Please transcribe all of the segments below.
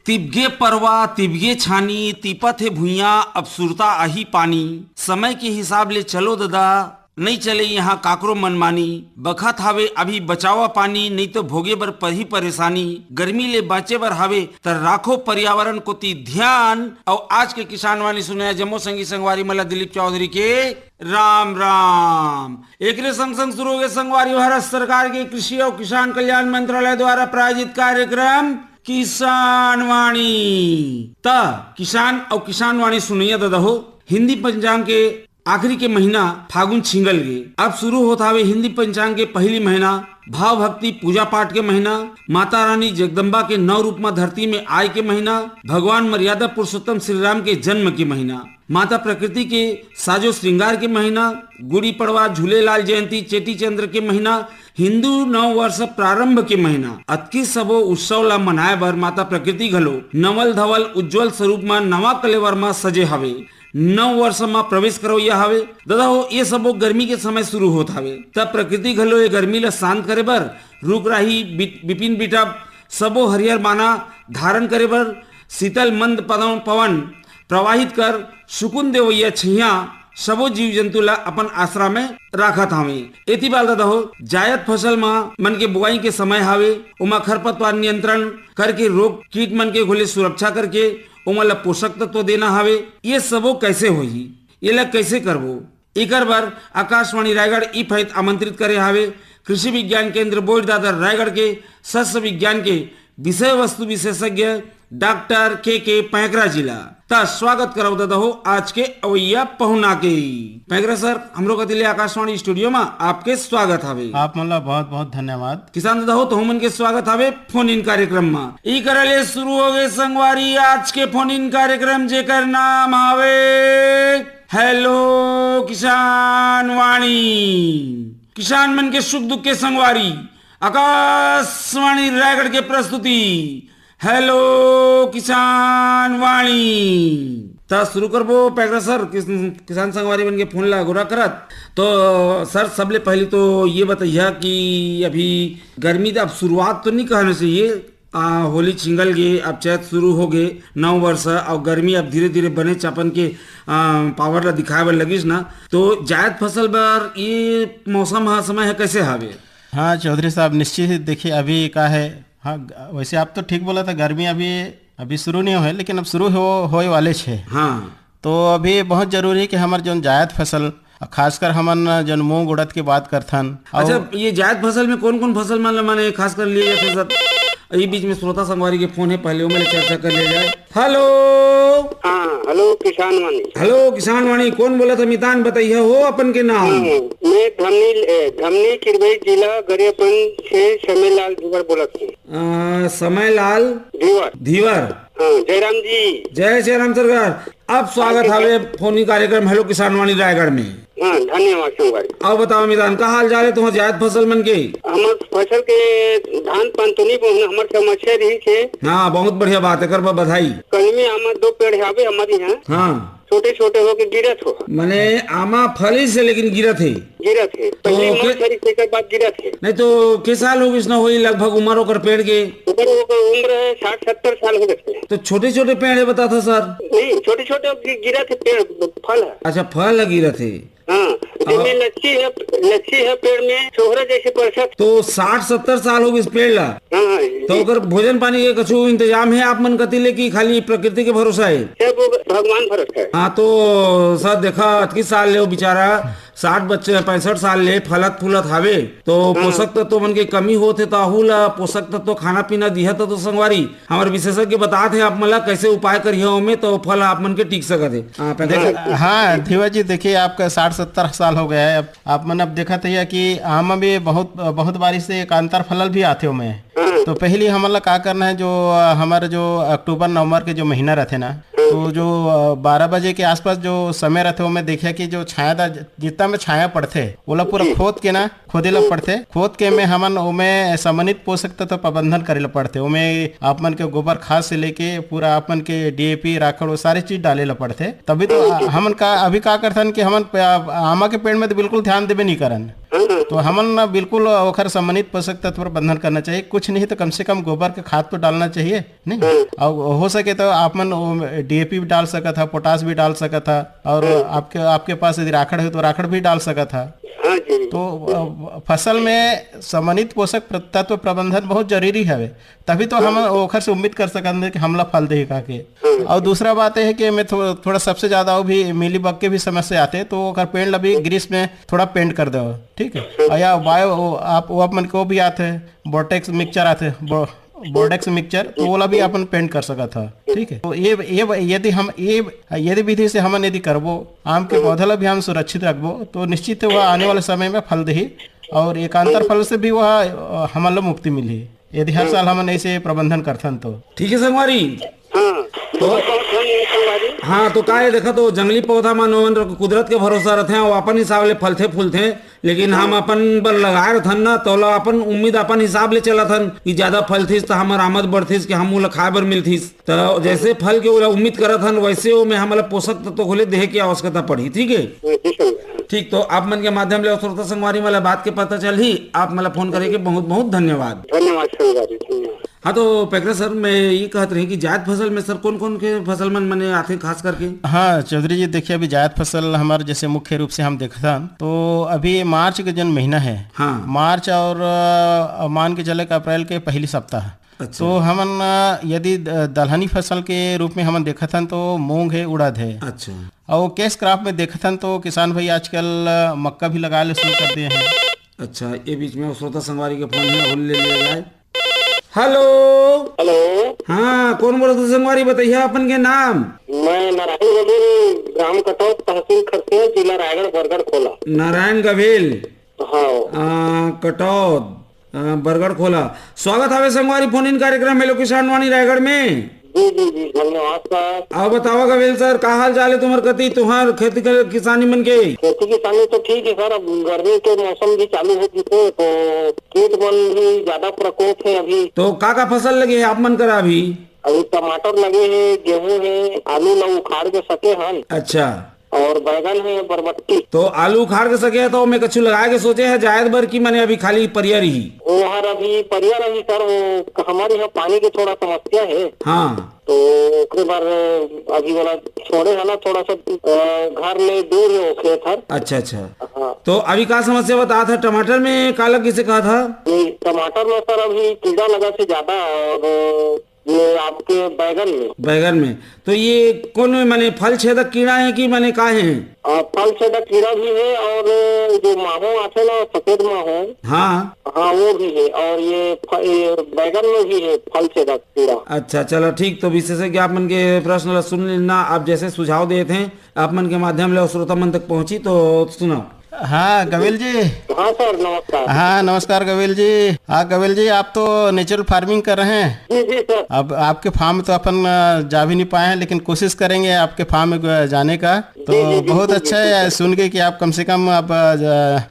तिबगे परवा तिबगे छानी तिपत है भुइया अब सुरता आही पानी। समय के हिसाब ले चलो दादा, नहीं चले यहाँ काकरो मनमानी। बखत हावे अभी बचावा पानी, नहीं तो भोगे बर पही परेशानी। गर्मी ले बचे बर हावे त राखो पर्यावरण को ती ध्यान। और आज के किसान वाणी सुने जम्मो संगी संगवारी मला दिलीप चौधरी के राम राम। एकरे संग संग शुरू हो गए संगवारी भारत सरकार के कृषि और किसान कल्याण मंत्रालय द्वारा प्रायोजित कार्यक्रम किसान वाणी। ता किसान और किसान वाणी सुनिए दादा हो। हिंदी पंचांग के आखिरी के महीना फागुन छिंगल गए। अब शुरू होता है हिंदी पंचांग के पहली महीना भाव भक्ति पूजा पाठ के महीना, माता रानी जगदम्बा के नौ रूप में धरती में आय के महीना, भगवान मर्यादा पुरुषोत्तम श्री राम के जन्म के महीना, माता प्रकृति के साजो श्रृंगार के महीना, गुड़ी पड़वा झूलेलाल जयंती चेटी चंद्र के महीना, हिंदू नव वर्ष प्रारंभ के महीना। अतकी सबो उत्सव ला मनाए बर माता प्रकृति घलो नवल धवल उज्जवल स्वरूप में नवा कलेवर में सजे हवे। नव वर्ष में प्रवेश करोया हवे दादा हो। ये सबो गर्मी के समय शुरू होत हवे, तब प्रकृति घलो ये गर्मी ला शांत करे बर रुक राही बिपिन बिटा सबो हरियर माना धारण करे बर शीतल मंद पवन प्रवाहित कर सुकुन देवैया छैया सबो जीव जंतु ला अपन आश्रा में राखत हावे। एती बाल दादा हो जायद फसल में मन के बुआई के समय हावे, उमा खरपतवार नियंत्रण करके रोग कीट मन के घोले सुरक्षा करके उमा ला पोषक तत्व देना हावे। ये सबो कैसे होही, ये ला कैसे करबो, एकर बार आकाशवाणी रायगढ़ ई फैत आमंत्रित करे हावे कृषि विज्ञान केंद्र बोर्ड दादर रायगढ़ के शस्य विज्ञान के विषय वस्तु विशेषज्ञ डॉक्टर के पैकरा जिला। ता स्वागत कराओ दादा हो आज के अवैया पहुना के। पैकरा सर हमरो कतिले आकाशवाणी स्टूडियो में आपके स्वागत हावे। आप मला बहुत बहुत धन्यवाद। किसान दादा हो तो हमन के स्वागत हावे फोन इन कार्यक्रम में। ई करले शुरू हो गए संगवारी आज के फोन इन कार्यक्रम जेकर नाम हावे हेलो किसान वाणी। किसान मन के सुख दुख के संगवारी आकाशवाणी रायगढ़ के प्रस्तुति हेलो किसान वाणी। ता शुरू करबो पैकरा सर किसान संगवारी बन के फोन ला गोरा करत। तो सर सबले पहले तो ये बताइए कि अभी गर्मी अब शुरुआत तो नहीं कहना चाहिए, होली छिंगल गए अब चैत शुरू हो गए नव वर्ष और गर्मी अब धीरे धीरे बने चापन के पावर ला दिखाए बर लगिस ना। तो जायद फसल बर ये मौसम हा समय है कैसे हावे? हाँ चौधरी साहब निश्चित ही देखिए अभी का है। हाँ वैसे आप तो ठीक बोला था, गर्मी अभी शुरू नहीं हुए लेकिन अब शुरू होए वाले छे। हाँ तो अभी बहुत जरूरी है कि हमारे जो जायद फसल खासकर हमन जन मूंग उड़द की बात करथन। अच्छा ये जायद फसल में कौन कौन फसल माने खास कर लिए जाते? ये बीच में श्रोता संगवारी के फोन है, पहले में चर्चा कर ले जाए। हेलो हाँ हेलो किसान वाणी। हेलो किसान वाणी कौन बोला था? मितान बताइए हो अपन के नाम। मैं धमनी किरबई जिला गरियापन से समयलाल धीवर बोला था। समयलाल धीवर। जयराम जी। जय श्री राम सरकार। अब स्वागत हावे फोन कार्यक्रम हेलो किसान वाणी रायगढ़ में। धन्यवाद संगवारी। अब बताओ मितान का हाल चाल है तुम्हारे जायद फसल मन के? हमार फसल के धान पान तो नहीं बहुना हमार समस्या रही छे। हाँ बहुत बढ़िया बात है, कर बधाई। कल में हमारे 2 पेड़ हावे हमारे यहाँ। हाँ छोटे छोटे होके गिरत हो मैंने आमा फली से लेकिन गिरत है पहले के बाद गिरत है। नहीं तो के साल हो ना हुई लगभग उम्र होकर पेड़ के? उम्र है 60-70 साल हो गए। तो छोटे छोटे पेड़ है बता था सर? नहीं छोटे छोटे गिरत है पेड़ फल है। अच्छा फल है गिरत है। हाँ जिसमें लच्छी है पेड़ में सोहरा जैसे परसत। तो 60-70 साल हो गए इस पेड़ ला। हाँ तो अगर भोजन पानी के कछु इंतजाम है आप मन कतिले की खाली प्रकृति के भरोसा है? सब भगवान भरोसा है। हाँ तो सर देखा 28 साल ले बेचारा 65 साल ले फलत फूलत हावे तो पोषक तत्व मन के कमी होते तो आहू ला पोषक तत्व खाना पीना दिया तो संगवारी हमारे विशेषज्ञ बताते हैं आप मला कैसे उपाय करिए में तो फल आप मन के टिक सकते है। हाँ धीवर जी देखिए आपका 60-70 साल हो गया है। अब आप मन अब देखा था कि आम में भी बहुत बारिश से एक अंतर फलल भी आते हो में। तो पहले हमला का करना है, जो हमारे जो अक्टूबर नवंबर के जो महीना रहते ना, तो जो 12 बजे के आसपास जो समय रहते, वो मैं देखा कि जो छायादार जितना में छाया पड़ते ओला पूरा खोद के ना खोदेला पड़ते, खोद के में हमन ओमे समन्वित पोषक तत्व प्रबंधन करेला पड़ते। ओमे आपमन के गोबर खाद से लेके पूरा आपमन के DAP राखड़ वो सारी चीज डालेला पड़ते। तभी तो हमन का अभी का करथन कि हमन आमा के पेड़ में तो बिल्कुल ध्यान देवे नहीं करन, तो हमन ना बिल्कुल ओखर सम्मानित पोषक तत्व प्रबंधन करना चाहिए। कुछ नहीं तो कम से कम गोबर के खाद तो डालना चाहिए नहीं, और हो सके तो आप मन DAP भी डाल सकता था, पोटास भी डाल सकता था, और आपके पास यदि राखड़ है तो राखड़ भी डाल सकता था। तो फसल में सम्मानित पोषक तत्व प्रबंधन बहुत जरूरी है, तभी तो हम ओखर से उम्मीद कर सकते कि हमला फल दे का के। और दूसरा बात है कि मैं थोड़ा सबसे ज्यादा वो भी मिली बग के भी समस्या आते, तो ओखर पेड़ ला भी ग्रीस में थोड़ा पेंट कर दो, ठीक है। या बायो आप मन को भी आते बोर्टेक्स मिक्सचर आते, बोर्डेक्स मिक्सचर, तो वो भी अपन पेंट कर सका था, ठीक है। तो ये यदि हम यदि विधि से हमन यदि करबो, आम के पौधा ला भी हम सुरक्षित रखबो, तो निश्चित वह आने वाले समय में फल दही, और एकांतर फल से भी वह हमन ला मुक्ति मिली यदि हर साल हमन ऐसे प्रबंधन करथन तो। ठीक है संगवारी। हाँ तो का है, देखा तो जंगली पौधा मन कुदरत के भरोसा रहते हैं, वो अपन हिसाब ले फलते फूलते, लेकिन हम अपन बर लगाए रहन ना, तो अपन उम्मीद अपन हिसाब ले चला थन कि ज्यादा फल थीस तो हमार आमद बढ़तीस कि हम खाए बर मिलतीस। तो जैसे फल के उम्मीद करत हन वैसे वो में हमारा पोषक तत्व खोले देहे की आवश्यकता पड़ी। ठीक है, ठीक। तो आप मन के माध्यम ले श्रोता संगवारी वाला बात के पता चल ही, आप मला फोन करे के बहुत बहुत धन्यवाद। हाँ तो पैकरा सर, मैं ये कहते रही कि जायद फसल में सर कौन कौन के फसल मन मने आते खास करके? हाँ चौधरी जी, देखिए अभी जायद फसल हमारे जैसे मुख्य रूप से हम देखा तो अभी मार्च के जन महीना है, हाँ मार्च और मान के चले अप्रैल के पहली सप्ताह। अच्छा। तो हमन यदि दलहनी फसल के रूप में हमन देखा था तो मूंग है, उड़द है। अच्छा। और कैश क्रॉप में देखा था तो किसान भाई आजकल मक्का भी लगा ले शुरू कर दिए हैं। अच्छा, ये बीच में श्रोता संगवारी के फोन है, होल ले लिया जाए। हेलो हेलो, हाँ कौन बोल रहे संगवारी, बताइए अपन के नाम। मैं नारायण गवेल, ग्राम कटौत, तहसील खरसिया, जिला रायगढ़, बरगढ़ खोला। नारायण गवेल, हाँ कटौत, बरगढ़ खोला। स्वागत है संगवारी फोन इन कार्यक्रम में किसान वाणी रायगढ़ में। जी जी जी, धन्यवाद सर। आओ बतावा गवेल सर, का हाल चाल है तुम्हार कति, तुम्हार खेती किसानी मन के? खेती किसानी तो ठीक है सर, अब गर्मी के मौसम भी चालू हो चुके, तो कीट मन भी ज्यादा प्रकोप है अभी। तो का फसल लगे है आप मन करा अभी? अभी टमाटर लगे हैं, गेहूं है, आलू ला उखाड़ के सके हन। अच्छा। और बैगन है, बरबट्टी। तो आलू उखाड़ के सके तो मैं कछु लगाए के सोचे है जायद बर की मैंने अभी खाली परिया रही? वो हर अभी परिया रही सर, वो हमारे यहाँ पानी की थोड़ा समस्या है। हाँ तो ओकरे बार अभी वाला छोड़े है ना, थोड़ा सा घर ले दूर है वो खेत हर। अच्छा अच्छा। हाँ। तो अभी का समस्या बता था, टमाटर में का लग किसे कहा था? टमाटर में सर अभी कीड़ा लगा से ज्यादा, और ये आपके बैगन में तो ये कौन माने फल छेदक कीड़ा है कि माने का है? फल छेदक कीड़ा भी है, और जो माहो आते ना, सफेद माहो, हाँ हाँ वो भी है, और ये बैगन में भी है फल छेदक कीड़ा। अच्छा चलो ठीक। तो विशेषज्ञ आप मन के प्रश्न सुन लेना, आप जैसे सुझाव देते हैं आप मन के माध्यम ले श्रोता मन तक पहुंची, तो सुनो। हाँ गवेल जी। हाँ सर नमस्कार। हाँ नमस्कार गवेल जी। हाँ गवेल जी, आप तो नेचुरल फार्मिंग कर रहे हैं। जी जी सर। अब आपके फार्म तो अपन जा भी नहीं पाए हैं, लेकिन कोशिश करेंगे आपके फार्म में जाने का। तो जी, बहुत अच्छा है सुन के कि आप कम से कम आप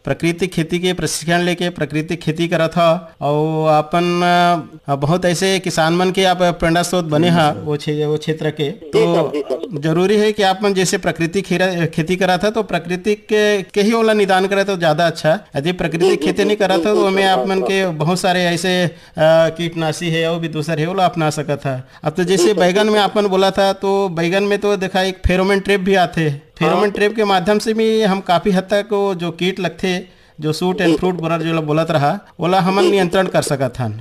प्राकृतिक खेती के प्रशिक्षण लेके प्राकृतिक खेती करा था, और अपन बहुत ऐसे किसान मन के आप प्रेरणा स्रोत बने हैं वो क्षेत्र के। तो जरूरी है कि आप मन जैसे प्राकृतिक खेती करा था तो प्राकृतिक के ही निदान करे तो ज्यादा अच्छा। यदि प्राकृतिक खेती नहीं करा था तो हमें आप मन के बहुत सारे ऐसे कीटनाशी है और भी दूसरे है वो अपना सका था। अब तो जैसे बैगन में आपन बोला था, तो बैगन में तो देखा एक फेरोमोन ट्रैप भी आते, फेरोमोन ट्रैप के माध्यम से भी हम काफी हद तक जो कीट लगते, जो सूट एंड फ्रूट बरर जो बोलत रहा, ओला हमन नियंत्रण कर सका था।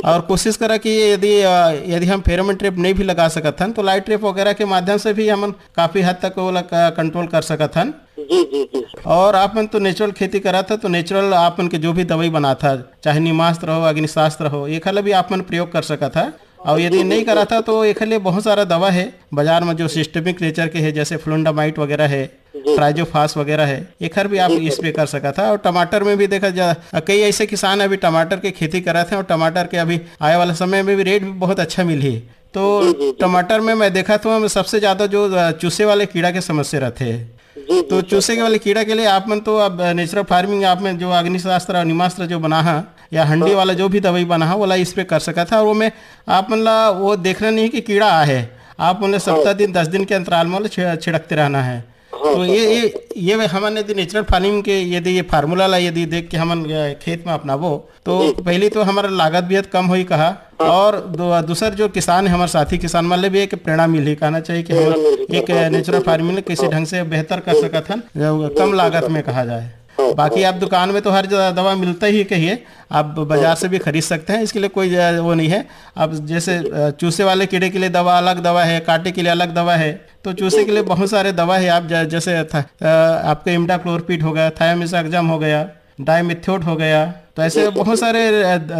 और कोशिश करा कि यदि हम फेरोमोन ट्रैप नहीं भी लगा सकत हन तो लाइट ट्रैप वगैरह के माध्यम से भी हम काफी हद तक वो कंट्रोल कर सकत हन। जी जी जी। और आपन तो नेचुरल खेती करा था, तो नेचुरल आपन के जो भी दवाई बना था, चाहे निमास्त्र हो, अग्निशास्त्र हो, एक भी आपन प्रयोग कर सका था। और यदि नहीं करा था तो एक बहुत सारा दवा है बाजार में जो सिस्टमिक नेचर के है, जैसे फ्लोंडामाइट वगैरह है, ट्राइजोफास वगैरह है, एक भी आप स्प्रे कर सका था। और टमाटर में भी देखा जा कई ऐसे किसान अभी टमाटर की खेती कर रहे थे और टमाटर के अभी आने वाले समय में भी रेट भी बहुत अच्छा मिली। तो टमाटर में मैं देखा तो सबसे ज्यादा जो चूसे वाले कीड़ा के समस्या रहते हैं, तो चूसे के वाले कीड़ा के लिए आप मन तो अब नेचुरल फार्मिंग आप में जो अग्निशास्त्र और निमास्त्र जो बना है या हंडी वाला जो भी दवाई बना है वाला स्प्रे कर सका था। और वो में आप मतलब वो देखना नहीं कि कीड़ा है, आप मतलब 7 दिन 10 दिन के अंतराल में छिड़कते रहना है। तो ये हमारे यदि नेचुरल फार्मिंग के यदि ये फार्मूला ला यदि देख के हम खेत में अपनाबो तो पहली तो हमारा लागत भी कम हुई कहा, और दूसर जो किसान है हमारे साथी किसान वाले भी एक प्रेरणा मिली, कहना चाहिए कि हम एक नेचुरल फार्मिंग किसी ढंग से बेहतर कर सका था कम लागत में कहा जाए। बाकी आप दुकान में तो हर दवा मिलता ही कहिए, आप बाजार से भी खरीद सकते हैं, इसके लिए कोई वो नहीं है। अब जैसे चूसे वाले कीड़े के लिए दवा अलग दवा है, कांटे के लिए अलग दवा है, तो चूसे के लिए बहुत सारे दवा है। आप जैसे आपका इमिडाक्लोरपिड हो गया, थायोमेथाक्साम हो गया, डाइमिथ्योट हो गया, तो ऐसे बहुत सारे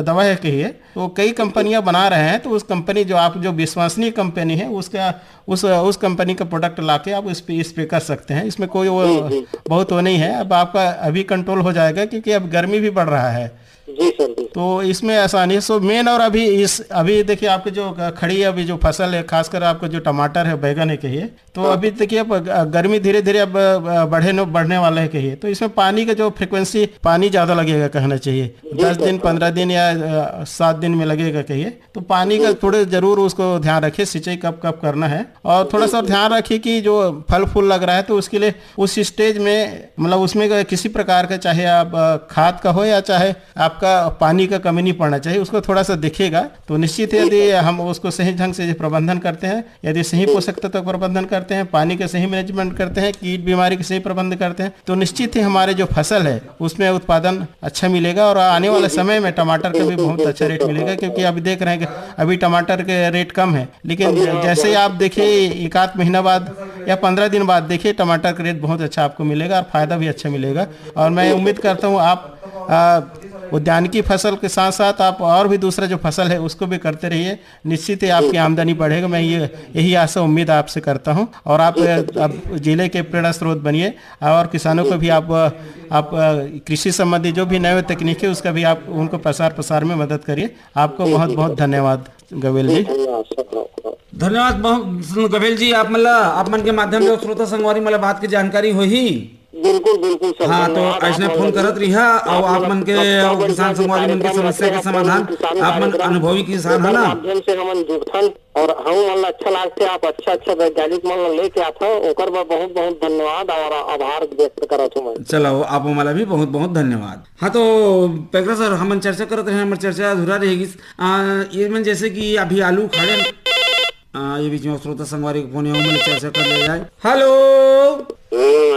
दवा है कहिए। तो कई कंपनियां बना रहे हैं, तो उस कंपनी जो आप जो विश्वसनीय कंपनी है उसका उस कंपनी का प्रोडक्ट लाके आप इस पे स्प्रे कर सकते हैं। इसमें कोई वो बहुत वो नहीं है। अब आपका अभी कंट्रोल हो जाएगा क्योंकि अब गर्मी भी बढ़ रहा है, जी सर। तो इसमें आसानी है। सो मेन और अभी देखिए आपके जो खड़ी अभी जो फसल है, खासकर आपका जो टमाटर है बैगन है कहिए, तो अभी देखिए अब गर्मी धीरे धीरे अब बढ़ने वाला है कहिए, तो इसमें पानी का जो फ्रिक्वेंसी पानी ज्यादा लगेगा कहना चाहिए, 10 दिन 15 दिन या 7 दिन में लगेगा कहिए। तो पानी का थोड़े जरूर उसको ध्यान रखिए, सिंचाई कब कब करना है, और थोड़ा सा ध्यान रखिए कि जो फल फूल लग रहा है तो उसके लिए उस स्टेज में मतलब उसमें किसी प्रकार का चाहे आप खाद का हो या चाहे आपका पानी का कमी नहीं पड़ना चाहिए, उसको थोड़ा सा दिखेगा तो निश्चित है यदि हम उसको सही ढंग से प्रबंधन करते हैं, यदि सही पोषक तत्व प्रबंधन करते हैं, पानी का सही मैनेजमेंट करते हैं, कीट बीमारी का सही प्रबंध करते हैं, तो निश्चित ही हमारे जो फसल है उसमें उत्पादन अच्छा मिलेगा। और आने वाले समय में टमाटर का भी बहुत अच्छा रेट मिलेगा, क्योंकि अभी देख रहे हैं कि अभी टमाटर के रेट कम है, लेकिन जैसे ही आप देखिए 1 महीना बाद या 15 दिन बाद देखिए टमाटर का रेट बहुत अच्छा आपको मिलेगा और फायदा भी अच्छा मिलेगा। और मैं उम्मीद करता हूँ आप उद्यानिकी फसल के साथ साथ आप और भी दूसरा जो फसल है उसको भी करते रहिए, निश्चित ही आपकी आमदनी बढ़ेगा। मैं यही आशा उम्मीद आपसे करता हूं, और आप जिले के प्रेरणा स्रोत बनिए और किसानों को भी आप कृषि संबंधी जो भी नए तकनीक है उसका भी आप उनको प्रसार में मदद करिए। आपको बहुत बहुत धन्यवाद गवेल जी। धन्यवाद गवेल जी। आप आप मन के माध्यम से श्रोता संगवारी मतलब बात की जानकारी हो ही बिल्कुल बिल्कुल सर। हाँ, तो ऐसे फोन करत रही और आप मन के किसान संगवारी मन के समस्या के समाधान आप मन अनुभवी किसान है ना, माध्यम से हमन जुड़थन और हम मन अच्छा लागते आप अच्छा वैज्ञानिक मन लेके आते हो, ओकर बर बहुत बहुत धन्यवाद और आभार व्यक्त करत हूं मैं। चलो आप हमारा भी बहुत बहुत धन्यवाद। हाँ, तो पेगरा सर हम चर्चा करते हैं, हमारी चर्चा अधूरा रहेगी। ये मन जैसे कि अभी आलू खाने ये बीच में श्रोता संगवारी के फोन मैंने चर्चा कर ले जाए। हेलो,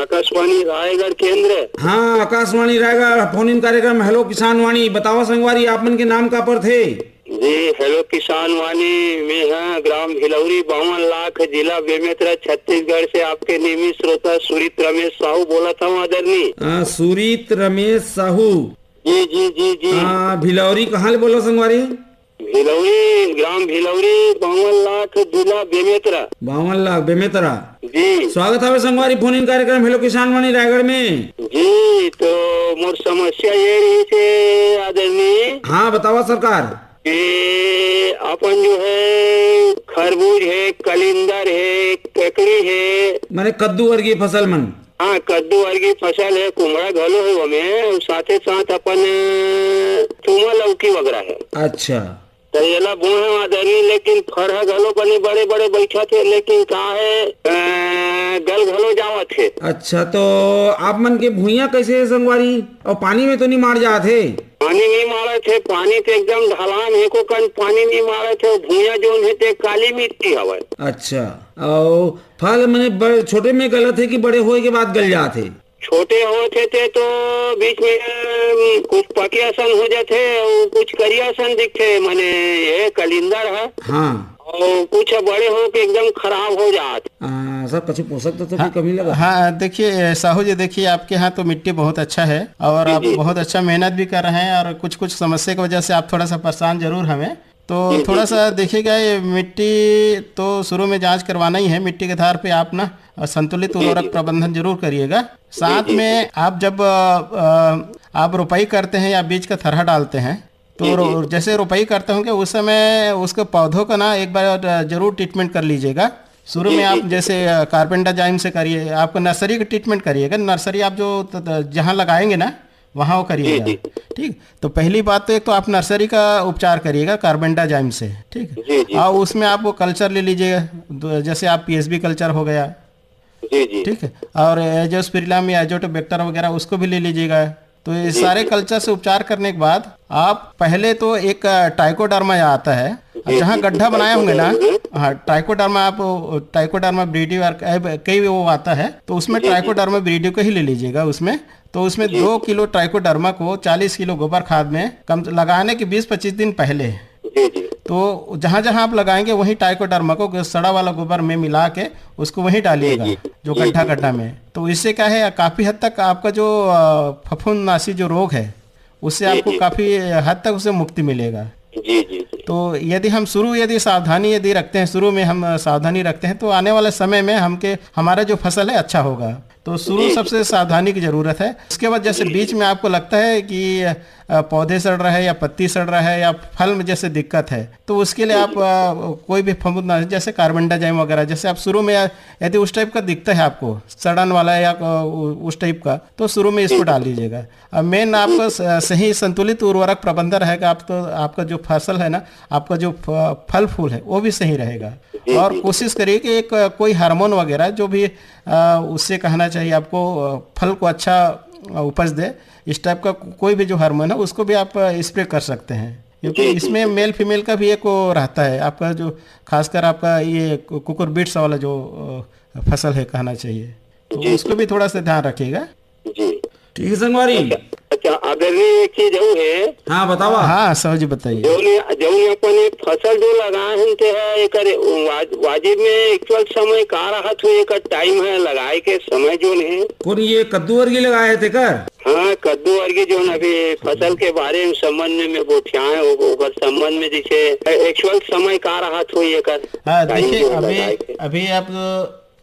आकाशवाणी रायगढ़ केंद्र। हाँ, आकाशवाणी रायगढ़ फोन इन कार्यक्रम हेलो किसान वाणी। बताओ संगवारी आप मन के नाम का पर थे जी। हेलो किसान वाणी में है ग्राम भिलौरी 52 लाख जिला बेमेतरा छत्तीसगढ़ से आपके नियमित श्रोता सुरीत रमेश साहू बोला था आदरणीय। सुरीत रमेश साहू जी जी जी जी। भिलौरी कहाँ ले बोलो संगवारी? भिलौरी ग्राम भिलौरी 52 लाख जिला बेमेतरा। 52 लाख बेमेतरा जी। स्वागत है संगवारी फोन इन कार्यक्रम हेलो किसान वाणी रायगढ़ में जी। तो मोर समस्या ये रही थे आदरणीय। हाँ बतावा सरकार कि अपन जो है खरबूज है, कलिंदर है, ककड़ी है, मैंने कद्दू वर्गीय फसल मन। हाँ, कद्दू वर्गीय फसल है, कुमड़ा घलो है वो साथे साथ अपन चूमा लौकी वगैरह है। अच्छा, तो येला बोए आदरणीय, लेकिन फरहा घलो बने बड़े बड़े बैठा थे, लेकिन का है गल घलो जावत थे। अच्छा, तो आप मन के भुइया कैसे है संगवारी? और पानी में तो नहीं मार जाते? पानी नहीं मारे थे, पानी तो एकदम ढलान है को कन पानी नहीं मारे थे, भूया जो है ते काली मिट्टी हवा। अच्छा, और फल मैंने छोटे में गलत है कि बड़े होए के बाद गल जाते? छोटे होते थे तो बीच में कुछ पकियासन हो जाते और कुछ करियासन दिखते, माने ये कलिंदर है। हाँ, और कुछ बड़े हो के एकदम खराब हो जाते। सर कुछ पोषक तत्व की कमी लगा? हाँ, देखिए साहू जी, देखिए आपके यहाँ तो मिट्टी बहुत अच्छा है और आप बहुत अच्छा मेहनत भी कर रहे हैं, और कुछ समस्या की वजह से आप थोड़ा सा परेशान जरूर हमें, तो थोड़ा सा देखिएगा, ये मिट्टी तो शुरू में जांच करवाना ही है। मिट्टी के आधार पे आप ना संतुलित उर्वरक प्रबंधन जरूर करिएगा। साथ में आप जब आप रोपाई करते हैं या बीज का थरहा डालते हैं, तो जैसे रोपाई करते होंगे उस समय उसके पौधों का ना एक बार जरूर ट्रीटमेंट कर लीजिएगा। शुरू में आप जैसे कार्बेंडाजाइम से करिए, आपको नर्सरी का ट्रीटमेंट करिएगा। नर्सरी आप जो जहाँ लगाएंगे ना वहाँ वो करिएगा, ठीक। तो पहली बात तो एक तो आप नर्सरी का उपचार करिएगा कार्बेंडाजाइम से, ठीक। और उसमें आप वो कल्चर ले लीजिएगा, जैसे आप पीएसबी कल्चर हो गया, ठीक है, और एजोस्पिरिलम या एजोटोबैक्टर वगैरह उसको भी ले लीजिएगा। तो ये सारे कल्चर से उपचार करने के बाद आप पहले तो एक ट्राइकोडर्मा आता है, जहाँ गड्ढा बनाए होंगे ना, हाँ ट्राइकोडर्मा, आप ट्राइकोडर्मा ब्रीडी कई वो आता है, तो उसमें ट्राइकोडर्मा ब्रीडी को ही ले लीजिएगा। उसमें तो उसमें 2 किलो ट्राइकोडर्मा को 40 किलो गोबर खाद में कम लगाने के 20-25 दिन पहले, तो जहाँ जहाँ आप लगाएंगे वहीं ट्राइकोडर्मा को सड़ा वाला गोबर में मिला के उसको वहीं डालिएगा, जो गड्ढा में। तो इससे क्या है, काफी हद तक आपका जो फफूंदनाशी जो रोग है उससे आपको काफी हद तक उससे मुक्ति मिलेगा। तो यदि हम सावधानी यदि रखते हैं, शुरू में हम सावधानी रखते हैं, तो आने वाले समय में हमारा जो फसल है अच्छा होगा। तो शुरू सबसे सावधानी की जरूरत है। उसके बाद जैसे बीच में आपको लगता है कि पौधे सड़ रहा है या पत्ती सड़ रहा है या फल में जैसे दिक्कत है, तो उसके लिए आप कोई भी फफूंदनाशी जैसे कार्बेंडाजाइम वगैरह, जैसे आप शुरू में यदि उस टाइप का दिखता है आपको सड़न वाला या उस टाइप का, तो शुरू में इसको डाल दीजिएगा। अब मेन आपको सही संतुलित उर्वरक प्रबंधन रहेगा, आप तो आपका जो फसल है ना, आपका जो फल फूल है वो भी सही रहेगा। और कोशिश करिए कि एक कोई हार्मोन वगैरह जो भी उससे कहना चाहिए आपको फल को अच्छा उपज दे, इस टाइप का कोई भी जो हार्मोन है उसको भी आप स्प्रे कर सकते हैं, क्योंकि इसमें मेल फीमेल का भी एक वो रहता है आपका, जो खासकर आपका ये कुकुरबिट्स वाला जो फसल है कहना चाहिए, तो उसको भी थोड़ा सा ध्यान रखिएगा। ठीक है संगवारी। अच्छा, अगर ये एक चीज है, हाँ बताओ। हाँ सर जी बताइए। जो अपन फसल जो लगाए हैं एक वाजिब में एक्चुअल समय का रहा तो एक टाइम है लगाए के समय जो है कौन ये कद्दू वर्गी लगाए थे कर? हाँ कद्दू वर्गी जो है अभी फसल के बारे में संबंध में बोथियाए ओकर संबंध में जैसे एक्चुअल समय का रहा तो ये कर। हाँ देखिए, अभी आप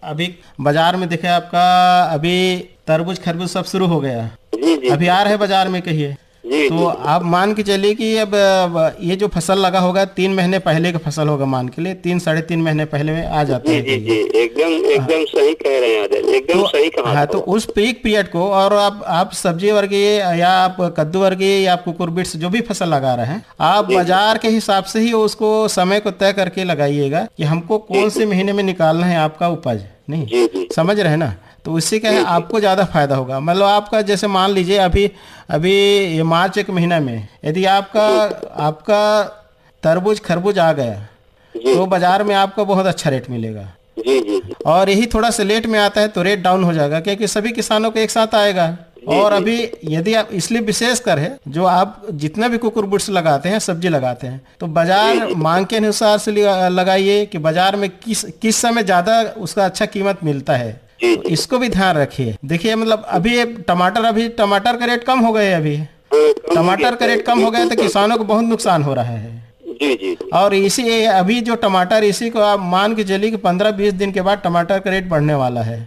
अभी बाजार में देखे आपका अभी तरबूज खरबूज सब शुरू हो गया, अभी आ रहे बाजार में कहिए, तो आप मान के चलिए कि अब ये जो फसल लगा होगा 3 महीने पहले का फसल होगा, मान के लिए 3-3.5 महीने पहले में आ जाता है। जी एकदम सही कह रहे हैं, एकदम सही कहा। हाँ, तो उस पीक पीरियड को, और आप सब्जी वर्गीय या आप कद्दू वर्गीय या आप कुकुरबिट्स जो भी फसल लगा रहे हैं, आप बाजार के हिसाब से ही उसको समय को तय करके लगाइएगा कि हमको कौन से महीने में निकालना है आपका उपज, नहीं समझ रहे ना। तो उससे क्या है आपको ज़्यादा फायदा होगा। मतलब आपका जैसे मान लीजिए अभी ये मार्च एक महीना में यदि आपका तरबूज खरबूज आ गया, तो बाजार में आपको बहुत अच्छा रेट मिलेगा। और यही थोड़ा सा लेट में आता है तो रेट डाउन हो जाएगा, क्योंकि सभी किसानों को एक साथ आएगा। और अभी यदि आप इसलिए विशेष कर है, जो आप जितना भी कुकुरबिट्स लगाते हैं, सब्जी लगाते हैं, तो बाजार मांग के अनुसार से लगाइए कि बाजार में किस समय ज्यादा उसका अच्छा कीमत मिलता है, तो इसको भी ध्यान रखिए। देखिए मतलब अभी टमाटर का रेट कम हो गए, अभी टमाटर का रेट कम हो गया तो किसानों को बहुत नुकसान हो रहा है। और इसी अभी जो टमाटर, इसी को आप मान के चलिए कि 15-20 दिन के बाद टमाटर का रेट बढ़ने वाला है।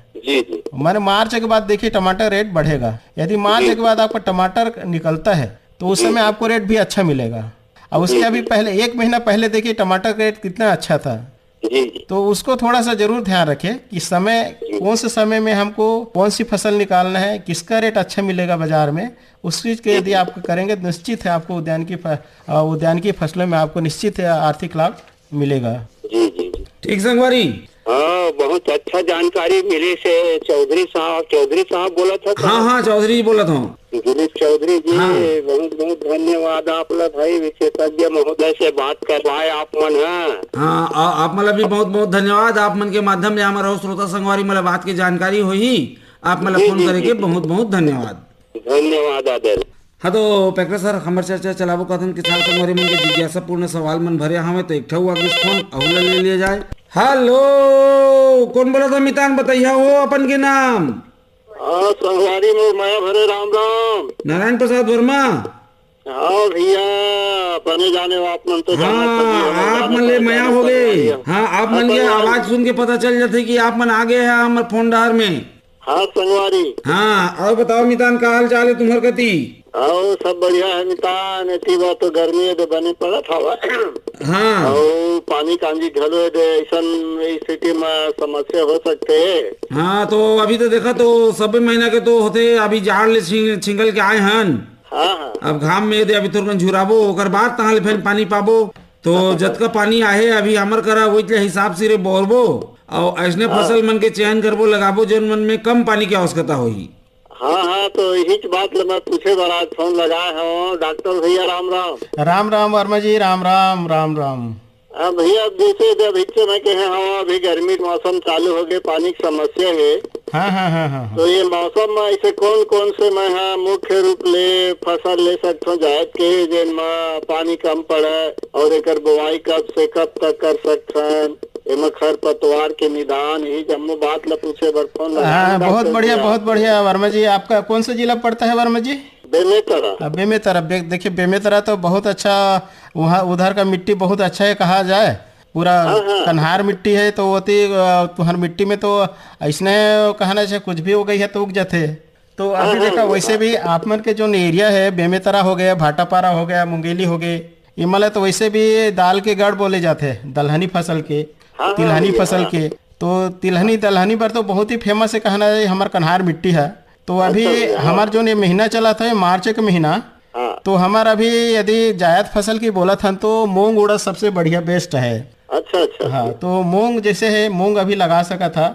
मैंने मार्च के बाद देखिए टमाटर रेट बढ़ेगा। यदि मार्च के बाद आपका टमाटर निकलता है तो उस समय आपको रेट भी अच्छा मिलेगा। और उसके अभी पहले 1 महीना पहले देखिए टमाटर का रेट कितना अच्छा था। तो उसको थोड़ा सा जरूर ध्यान रखें कि समय कौन से समय में हमको कौन सी फसल निकालना है, किसका रेट अच्छा मिलेगा बाजार में। उस चीज के यदि आप करेंगे तो निश्चित है आपको उद्यान की फसलों में आपको निश्चित है आर्थिक लाभ मिलेगा। ठीक संगवारी। हाँ, बहुत अच्छा जानकारी मिली से चौधरी साहब बोला था। हाँ चौधरी जी बोला था। गिरीश चौधरी जी, बहुत बहुत धन्यवाद आपला भाई, विशेषज्ञ महोदय से बात करवाए आप मन। हाँ आप मतलब भी बहुत बहुत धन्यवाद। आप मन के माध्यम से हमारा श्रोता संगवारी मतलब बात की जानकारी हुई। आप मतलब फोन करेंगे, बहुत बहुत धन्यवाद। आदर। हाँ तो पैकर सर हमारे चर्चा चलावो कथन किसान संगवारी मन के जिज्ञासा पूर्ण सवाल मन भरे हमें तो एक ठो आगे फोन अहुला ले लिया जाए। हेलो, कौन बोला था मितान, बताइए हो अपन के नाम। संगवारी में मैं भरे राम राम। नारायण प्रसाद वर्मा। हाँ भैया, अपने जाने आप मन तो हाँ आप मन ले मया हो गए। हाँ आप मन के आवाज सुन के पता चल जाते कि आप मन आ गए हैं हमारे फोन डार में। हाँ संगवारी। हाँ और बताओ मितान का हाल चाल है तुम्हारे कती? आओ सब बढ़िया है मितान, इतनी बात तो गर्मी है तो बने पड़ा था। हाँ और पानी कांजी घलो दे ऐसा स्थिति में समस्या हो सकते है। हाँ तो अभी तो देखा तो सब महीना के तो होते, अभी जाड़ ले छिंगल के आए हन। हाँ हाँ अब घाम में दे अभी तुरंत झुराबो ओकर बाद तहाँ ले फिर पानी पाबो। तो जतका पानी आहे अभी हमर करा वही हिसाब से रे बोरबो और ऐसने फसल मन के चयन करबो लगाबो जोन मन में कम पानी की आवश्यकता होगी। हाँ हाँ, तो यही बात मैं पूछे बड़ा फोन लगाए हो। डॉक्टर भैया राम राम। राम राम वर्मा जी, राम राम राम राम। भैया जैसे जब हिस्से में कहे हाँ अभी गर्मी का मौसम चालू हो गए, पानी की समस्या है। हाँ हाँ हाँ हाँ। तो ये मौसम में ऐसे कौन कौन से मैं हाँ मुख्य रूप ले फसल ले सकता हूँ जायद के जिन में पानी कम पड़े और एक बुआई कब से कब तक कर सकते हैं, एम खर पतवार के निदान, यही जम्मू बात ला पूछे बर फोन लगा। हाँ बहुत बढ़िया वर्मा जी। आपका कौन सा जिला पड़ता है वर्मा जी? बेमेतरा। बेमेतरा। देखिए बेमेतरा तो बहुत अच्छा, वहाँ उधर का मिट्टी बहुत अच्छा है कहा जाए, पूरा कन्हार मिट्टी है। तो होती तुहर मिट्टी में तो ऐसने कहना चाहिए कुछ भी हो गई है तो उग जाते। तो अभी देखा वैसे भी आप मन के जो एरिया है बेमेतरा हो गया, भाटापारा हो गया, मुंगेली हो गए, इमले तो वैसे भी दाल के गढ़ बोले जाते हैं, दलहनी फसल के, तिलहनी फसल के। तो तिलहनी दलहनी पर तो बहुत ही फेमस है कहना है हमार कन्हार मिट्टी है। तो अभी हमार जो ये महीना चला था मार्च का महीना, तो हमारा अभी यदि जायद फसल की बोला था तो मूंग उड़द सबसे बढ़िया बेस्ट है। अच्छा। हाँ तो मूंग जैसे है, मूंग अभी लगा सका था।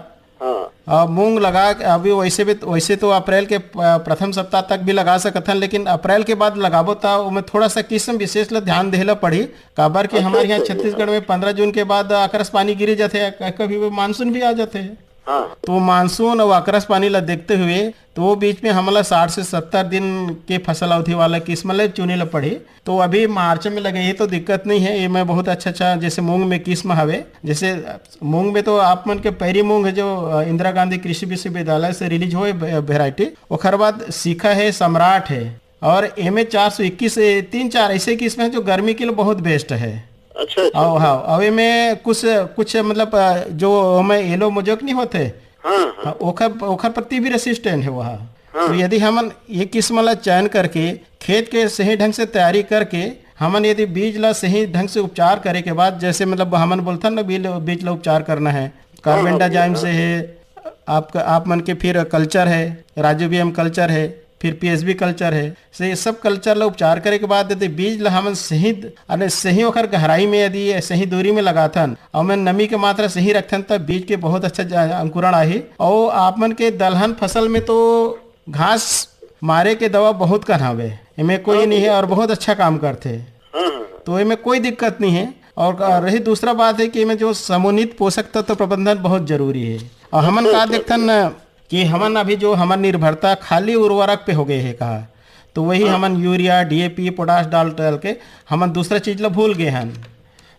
मूंग लगा अभी वैसे तो अप्रैल के प्रथम सप्ताह तक भी लगा सकत हन, लेकिन अप्रैल के बाद लगाबो था उसमें थोड़ा सा किस्म विशेष ला ध्यान देला पड़ी। काबर के हमारे यहाँ छत्तीसगढ़ में 15 जून के बाद अकरस पानी गिरी जाते, कभी मानसून भी आ जाते हैं। तो मानसून और अकरस पानी ला देखते हुए तो वो बीच में हमला 60 से 70 दिन के फसल अवधि वाला किस्म ला चुने ला पड़ी। तो अभी मार्च में लगे, ये तो दिक्कत नहीं है। ये मैं बहुत अच्छा जैसे मूंग में किस्म हवे, जैसे मूंग में तो आप मन के पैरी मूंग है जो इंदिरा गांधी कृषि विश्वविद्यालय से रिलीज हुए वेराइटी, ओखर बाद सीखा है, सम्राट है और एम 421 3-4 ऐसे किस्म है जो गर्मी के लिए बहुत बेस्ट है। अच्छा। हाँ अवे में कुछ मतलब जो हमें येलो मोजोक नहीं होते, ओखर प्रति भी रेसिस्टेंट है वहाँ। तो यदि हम ये किस्म ला चयन करके खेत के सही ढंग से तैयारी करके हमन यदि बीज ला सही ढंग से उपचार करे के बाद, जैसे मतलब हमन बोलता ना बीज ला उपचार करना है, कार्बेंडाजाइम से है आपका, आप मन के फिर कल्चर है, राइजोबियम कल्चर है, फिर पीएसबी कल्चर है, से सब कल्चर ला उपचार करे के बाद यदि बीज ला हमन सही ओखर गहराई में यदि सही दूरी में लगाथन और मैं नमी के मात्रा सही रखथन तब बीज के बहुत अच्छा अंकुरण आही। और आप मन के दलहन फसल में तो घास मारे के दवा बहुत कन्हावे, इनमें कोई नहीं है और बहुत अच्छा काम करते, तो इनमें कोई दिक्कत नहीं है। और रही दूसरा बात है कि इनमें जो समुन्नित पोषक तत्व प्रबंधन बहुत जरूरी है। और हमन का देखथन कि हमन अभी जो हमार निर्भरता खाली उर्वरक पे हो गए है कहा, तो वही हमन यूरिया डीएपी पोटाश डाल के हमन दूसरा चीज ला भूल गए हैं।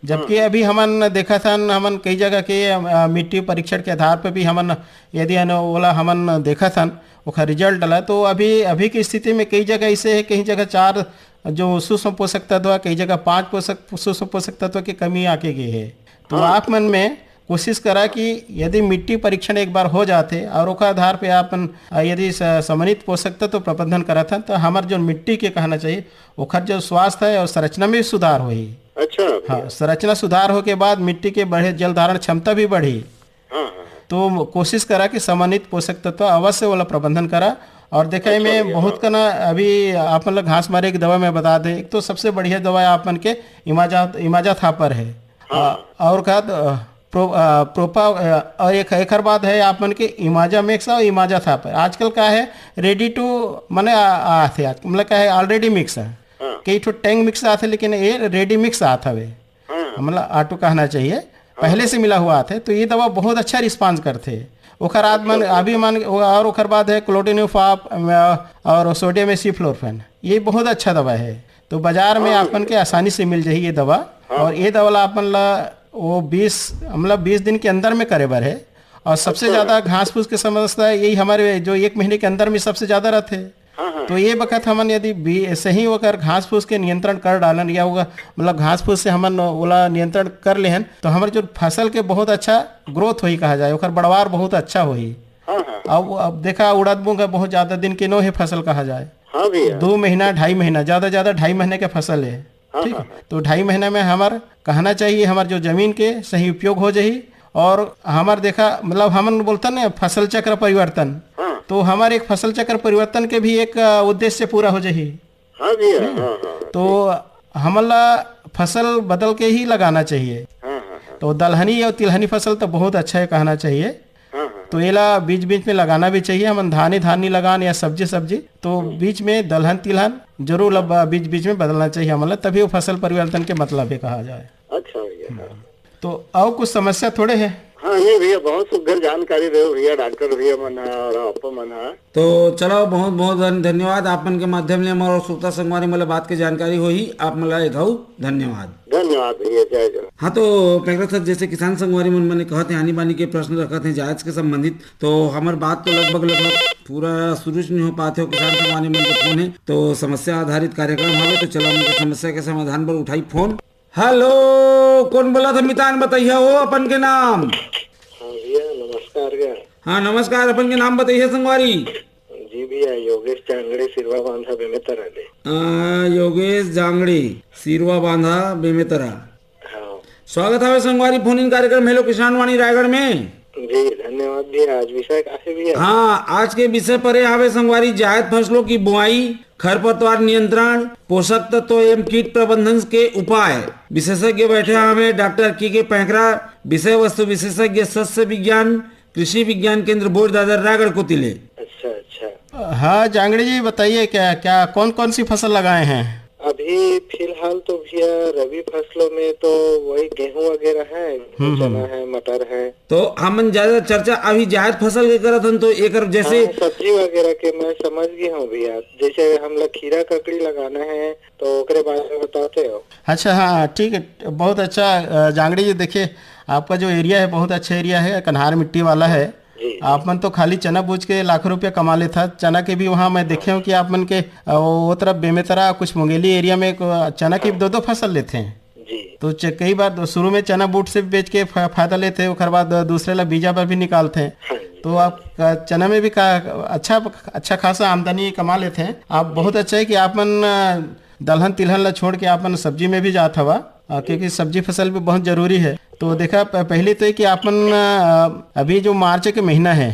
जबकि अभी हमन देखा था हमन कई जगह के मिट्टी परीक्षण के आधार पर भी हमन यदि ओला हमन देखा था उसका रिजल्ट डाला, तो अभी की स्थिति में कई जगह ऐसे है, कई जगह 4 जो सूक्ष्म पोषक तत्व, कई जगह 5 सूक्ष्म पोषक तत्व की कमी आके गई है। तो आप मन में कोशिश करा कि यदि मिट्टी परीक्षण एक बार हो जाते और उसका आधार पे अपन यदि समन्वित पोषक तत्व प्रबंधन करा था तो हमारे जो मिट्टी के कहना चाहिए ओखर जो स्वास्थ्य है और संरचना में भी सुधार हुई। अच्छा। हाँ संरचना सुधार हो के बाद मिट्टी के बढ़े जल धारण क्षमता भी बढ़ी। तो कोशिश करा कि समन्वित पोषक तत्व अवश्य वाला प्रबंधन करा। और देखा में बहुत का ना अभी आप मतलब घास मारे की दवा में बता दे, एक तो सबसे बढ़िया दवा आप मन के इमाजा थापर है। और का प्रोपा और एक बात है आप मन के इमाजा मिक्स और इमाजा था पर आजकल का है रेडी टू मने आते मतलब क्या है ऑलरेडी मिक्स है, कई ठो टैंग मिक्स आते लेकिन ये रेडी मिक्स आता है, मतलब ऑटो कहना चाहिए पहले से मिला हुआ आते। तो ये दवा बहुत अच्छा रिस्पांस करते। ओखर बाद मन अभी मन और ओखर बाद है क्लोटिनोफाप और सोडियम एसिफ्लोरफेन, ये बहुत अच्छा दवा है। तो बाजार में आपन के आसानी से मिल जाए ये दवा। और ये दवा आपन ला वो 20 दिन के अंदर में करे बर है। और सबसे ज्यादा घास फूस की समस्या यही हमारे जो 1 महीने के अंदर में सबसे ज्यादा रहते हैं। तो ये बखत हमन यदि सही होकर घास फूस के नियंत्रण कर डालन या होगा मतलब घास फूस से हमन ओला नियंत्रण कर लेहन तो हमारे जो फसल के बहुत अच्छा ग्रोथ होई कहा जाए, ओकर बढ़वार बहुत अच्छा होई। अब देखा उड़द मूंग बहुत ज्यादा दिन के नो है फसल कहा जाए। 2 महीना 2.5 महीना ज्यादा 2.5 महीने के फसल है। ठीक है, तो 2.5 महीने में हमार कहना चाहिए हमार जो जमीन के सही उपयोग हो जाही और हमार देखा मतलब हमन बोलता ना फसल चक्र परिवर्तन, तो हमारे एक फसल चक्र परिवर्तन के भी एक उद्देश्य पूरा हो जाही। तो हमला फसल बदल के ही लगाना चाहिए। तो दलहनी और तिलहनी फसल तो बहुत अच्छा है कहना चाहिए। तो एला बीच बीच में लगाना भी चाहिए। हम धान नहीं लगान या सब्जी तो बीच में दलहन तिलहन जरूर बीच बीच में बदलना चाहिए हमला, तभी वो फसल परिवर्तन के मतलब है कहा जाए। अच्छा भैया, तो और कुछ समस्या थोड़े है। हाँ नहीं भैया, बहुत सुघर जानकारी दे भैया, डॉक्टर भैया मन है और आप मन है। तो चलो बहुत बहुत धन्यवाद आपन के माध्यम ले हमारा श्रोता संगवारी मतलब बात की जानकारी होई। आप मला एघाऊ धन्यवाद। धन्यवाद भैया, जय जय। हाँ, तो पैकरा सर जैसे किसान संगवारी मन मैंने कहते हैं आनी बानी के प्रश्न रखते हैं जायज के संबंधित, तो हमार बात तो लगभग पूरा शुरू नहीं हो पाते हो। किसान संगवारी मन के फोन है तो समस्या आधारित कार्यक्रम हवे, तो चलो उनके समस्या के समाधान पर उठाई फोन। हेलो, कौन बोला था मितान बताइए हो अपन के नाम। हाँ भैया नमस्कार भैया। हाँ नमस्कार, अपन के नाम बताइए संगवारी। जी भैया, योगेश जांगड़े सिरवा बांधा बेमेतरा। योगेश जांगड़े सिरवा बांधा बेमेतरा। हाँ स्वागत है संगवारी फोन इन कार्यक्रम हेलो किसान वाणी रायगढ़ में। जी धन्यवाद भैया। आज विषय काहे भैया? हाँ, आज के विषय पर आवे संगवारी जायद फसलों की बुआई, खरपतवार नियंत्रण, पोषक तत्व एवं कीट प्रबंधन के उपाय। विशेषज्ञ बैठे हमें डॉक्टर के पैकरा, विषय वस्तु विशेषज्ञ, शस्य विज्ञान कृषि विज्ञान केंद्र बोर्ड दादर रायगढ़ को तिले। अच्छा अच्छा। हाँ जांगड़ी जी बताइए क्या कौन कौन सी फसल लगाए हैं? अभी फिलहाल तो भैया रबी फसलों में तो वही गेहूं वगैरह है, चना है, मटर है। तो हम ज्यादा चर्चा अभी जायद फसल के करत हन, तो एक जैसे सब्जी वगैरह के मैं समझ गया हूँ भैया। जैसे हम लोग खीरा ककड़ी लगाना है तो ओकरे बारे में बताते हो। अच्छा हाँ ठीक है, बहुत अच्छा जांगड़ी जी। देखिए आपका जो एरिया है बहुत अच्छा एरिया है, कन्हार मिट्टी वाला है। आप मन तो खाली चना बूझ के लाखों रुपया कमा लेता। चना के भी वहाँ मैं देखे हूँ कि आप मन के वो तरफ बेमेतरा कुछ मुंगेली एरिया में चना की 2-2 फसल लेते हैं जी। तो कई बार शुरू में चना बूट से बेच के फायदा लेते हैं, उसके बाद दूसरे ला बीजा पर भी निकालते हैं। तो आप चना में भी अच्छा खासा आमदनी कमा लेते हैं आप। बहुत अच्छा है कि आप मन दलहन तिलहन ला छोड़ के आप मन सब्जी में भी जात हवा, क्योंकि सब्जी फसल भी बहुत जरूरी है। तो देखा पहले तो कि आपन अभी जो मार्च के महीना है,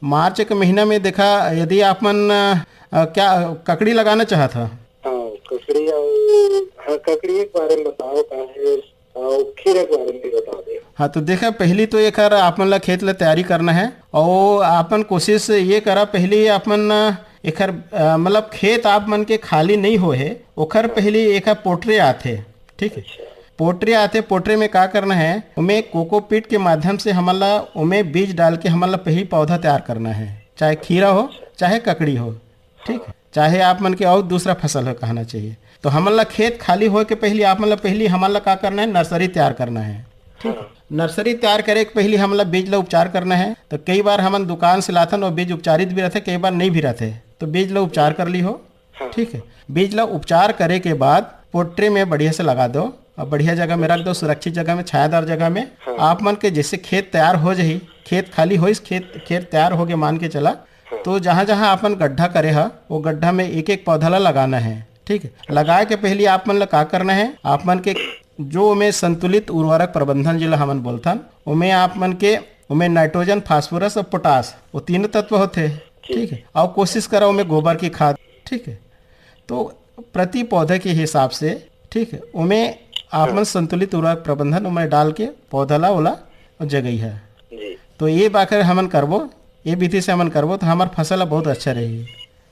मार्च के महीना में देखा यदि आपन क्या ककड़ी लगाना चाहा था। ककड़ी के बारे में बताओ, खीरे के बारे में बता दे। हाँ तो देखा पहली तो एक आपन ला खेत ला तैयारी करना है और आपन कोशिश ये करा पहले आपन एक मतलब खेत आप मन के खाली नहीं हो है, ओखर पहले एक पोटरे आते। ठीक है, पोटरे आते। पोटरे में क्या करना है, उमें कोकोपीट के माध्यम से हमारा उमें बीज डाल के हमारा पहली पौधा तैयार करना है, चाहे खीरा हो चाहे ककड़ी हो। ठीक है, चाहे आप मन के और दूसरा फसल हो कहना चाहिए। तो हमारा खेत खाली हो के पहले आप मतलब पहले हमारा क्या करना है, नर्सरी तैयार करना है। ठीक है, नर्सरी तैयार करे के पहले हमारा बीज ला उपचार करना है। तो कई बार हम दुकान से लाथन और बीज उपचारित भी रहते, कई बार नहीं भी रहते, तो बीज ला उपचार कर ली हो। ठीक है, बीज ला उपचार करे के बाद पोट्रे में बढ़िया से लगा दो और बढ़िया जगह में रख दो, सुरक्षित जगह में, छायादार जगह में। आप मन के जैसे खेत तैयार हो जाही, खेत खाली हो, खेत तैयार हो गए मान के चला, तो जहाँ जहाँ अपन गड्ढा करे है वो गड्ढा में एक एक पौधा ला लगाना है। ठीक है, लगाए के पहले आप मन ला क्या करना है, आप मन के जो में संतुलित उर्वरक प्रबंधन जिला हमन बोलथन, उमें आप मन के उमें नाइट्रोजन, फास्फोरस और पोटास वो 3 तत्व होते। ठीक है, और कोशिश करो उमें गोबर की खाद। ठीक है, तो प्रति पौधे के हिसाब से ठीक है उमें आपन संतुलित उर्वरक प्रबंधन उमें डाल के पौधा ला ओला जगही है। तो ये बाकर हमन करबो, ये विधि से हमन करबो तो हमार फसल बहुत अच्छा रहेगी।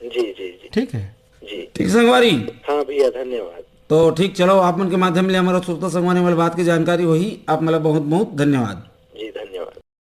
जी जी जी ठीक है जी। ठीक संगवारी। हाँ भैया धन्यवाद। तो ठीक, चलो आप मन के माध्यम ले हमारा श्रोता संगवारी वाली बात की जानकारी हुई। आप मतलब बहुत बहुत धन्यवाद।